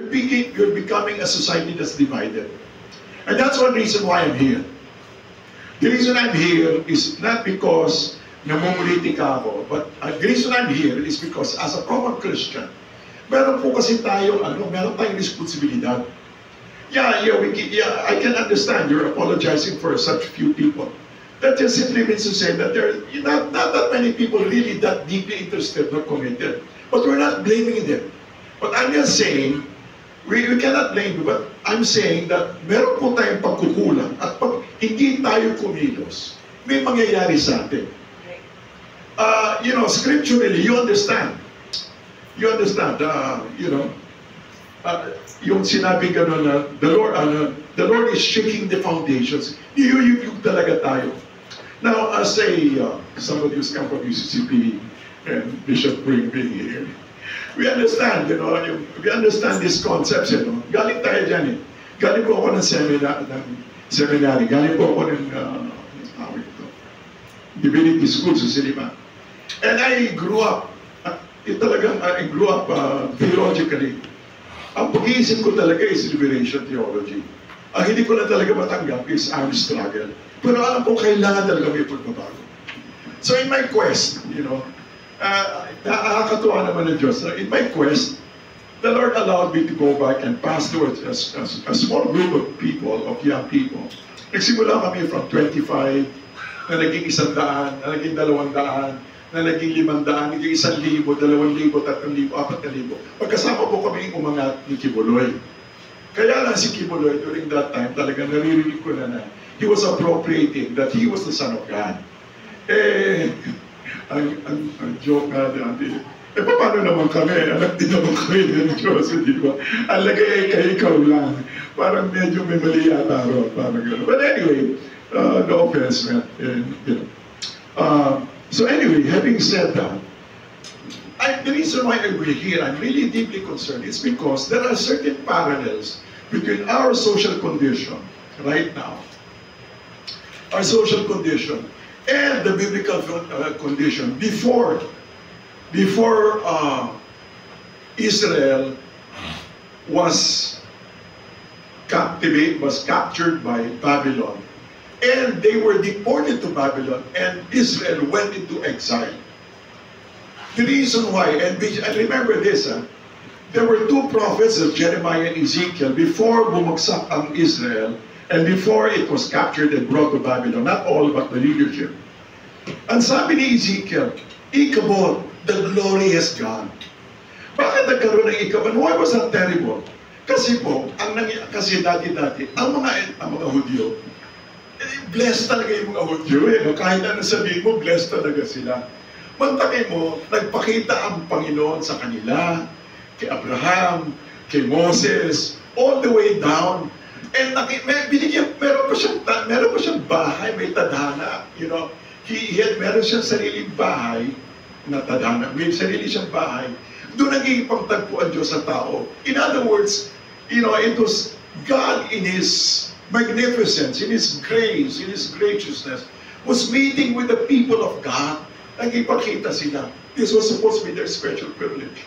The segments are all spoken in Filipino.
You're becoming a society that's divided. And that's one reason why I'm here. The reason I'm here is not because namumulitika ako, but the reason I'm here is because as a common Christian, meron po kasi tayo, meron tayong responsibilidad. Yeah, I can understand you're apologizing for such few people. That just simply means to say that there are not that many people really that deeply interested or committed. But we're not blaming them. But I'm just saying, we cannot blame you, but I'm saying that meron po tayong pagkukulang at pag hindi tayo kumilos, may mangyayari sa atin. Scripturally, you understand. You understand, yung sinabi gano'n na the Lord is shaking the foundations. Yung talaga tayo. Now, as somebody who's come from UCCP and Bishop Pring being here, we understand, we understand these concepts, Galing tayo dyan, Galing po ako ng seminary. Galing po ako ng divinity school sa Silima. And I grew up, theologically. Ang pag-iisip ko talaga is liberation theology. Ang hindi ko na talaga matanggap is armed struggle. Pero alam ko kailangan talaga may pagbabago. So in my quest, nakakatuwa naman ng Diyos. In my quest, the Lord allowed me to go back and pastor a small group of people, of young people. Nagsimula kami from 25, na naging 100, na naging 200, na naging 500, naging 1,000, 2,000, 3,000, 4,000. Pagkasama po kami umangat ni Kibuloy. Kaya lang si Kibuloy, during that time, talaga naririnig ko na he was appropriating that he was the Son of God. Ang joke nga dati, paano naman kami? Anak din naman kami ng Diyos, di ba? Ang lagay kay ikaw lang. Parang medyo may mali yata ron. Parang gano'n. But anyway, no offense, man. So anyway, having said that, the reason why we're here, I'm really deeply concerned, is because there are certain parallels between our social condition right now, our social condition, and the biblical condition before Israel was captured by Babylon, and they were deported to Babylon, and Israel went into exile. The reason why, and remember this, there were two prophets of Jeremiah and Ezekiel before bumagsak ang Israel and before it was captured and brought to Babylon. Not all, but the leadership. Ang sabi ni Ezekiel, Ichabod, the glory has gone. Bakit nagkaroon ng Ichabod? Why was that terrible? Kasi po, kasi dati-dati, ang mga Hudyo, blessed talaga yung mga Hudyo. Kahit ano sabihin mo, blessed talaga sila. Mantakay mo, nagpakita ang Panginoon sa kanila, kay Abraham, kay Moses, all the way down. And meron pa siyang bahay, may tadhana. Meron siyang sariling bahay na tadhana. May sarili siyang bahay. Doon naging pagtagpo ang Diyos sa tao. In other words, it was God in His magnificence, in His grace, in His graciousness, was meeting with the people of God. Nagipakita sila. This was supposed to be their special privilege.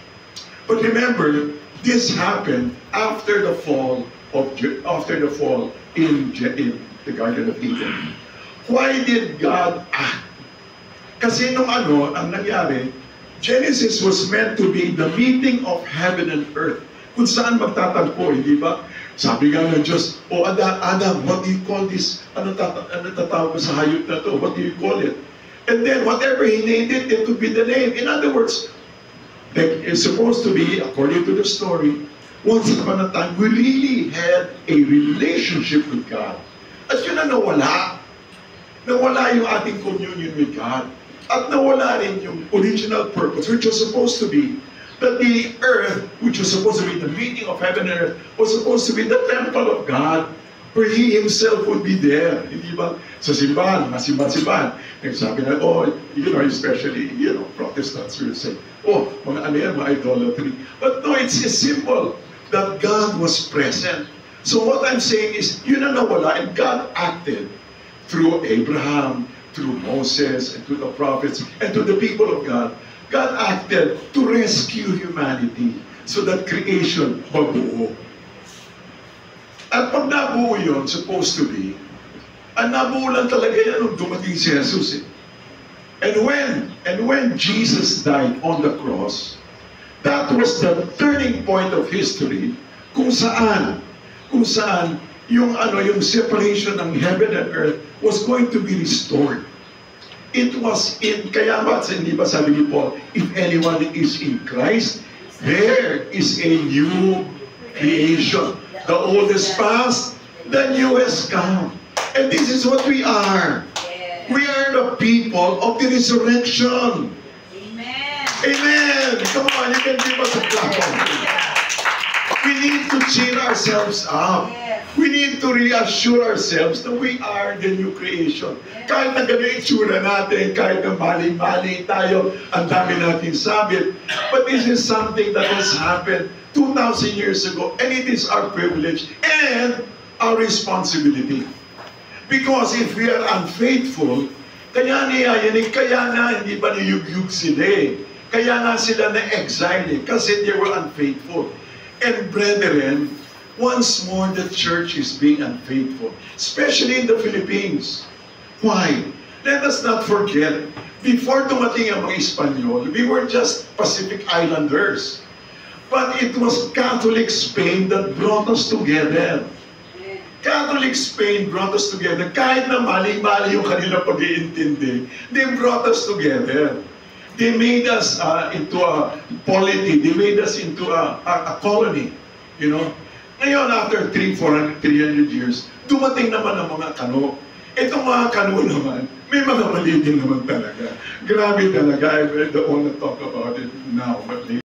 But remember, this happened after the fall in the Garden of Eden. Why did God act? Kasi ang nangyari, Genesis was meant to be the meeting of heaven and earth. Kung saan magtatagpo, hindi ba? Sabi nga ng Diyos, Adam, what do you call this? Ano tatawag sa hayop na to? What do you call it? And then whatever He named it, it would be the name. In other words, it's supposed to be, according to the story, once upon a time, we really had a relationship with God. At yun na nawala. Nawala yung ating communion with God. At nawala rin yung original purpose, which was supposed to be that the earth, which was supposed to be the meeting of heaven and earth, was supposed to be the temple of God, where He Himself would be there. Hindi ba? Sa simbahan, mga simbahan. Nagsabi na, especially, Protestants will say, mga idolatry. But no, it's a symbol that God was present. So what I'm saying is, yun ang nawala, and God acted through Abraham, through Moses, and through the prophets, and to the people of God. God acted to rescue humanity, so that creation mabuo. At pag nabuo yun, supposed to be, ang nabuo lang talaga yan nung dumating si Jesus eh. And when Jesus died on the cross, that was the turning point of history kung saan yung separation ng heaven and earth was going to be restored. It was in, kaya ba, hindi ba sabi ni Paul, if anyone is in Christ, there is a new creation. The old is past, the new has come. And this is what we are. We are the people of the resurrection. Amen. Amen. Come on, you can give us a clap. We need to cheer ourselves up. We need to reassure ourselves that we are the new creation. Kahit na gano'n itsura natin, kahit na mali-mali tayo, ang dami natin sabit. But this is something that has happened 2,000 years ago, and it is our privilege and our responsibility. Because if we are unfaithful, kaya na hindi ba niyugyug sila eh. Kaya nga sila na-exile eh, kasi they were unfaithful. And brethren, once more the church is being unfaithful, especially in the Philippines. Why? Let us not forget, before dumating ang mga Espanyol, we were just Pacific Islanders. But it was Catholic Spain that brought us together. Catholic Spain brought us together. Kahit na mali-mali yung kanila pag-iintindi, they brought us together. They made us into a polity. They made us into a colony. You know? Ngayon, after 300 years, dumating naman ang mga kano. Itong mga kano naman, may mga mali din naman talaga. Grabe talaga. I don't want to talk about it now, but later.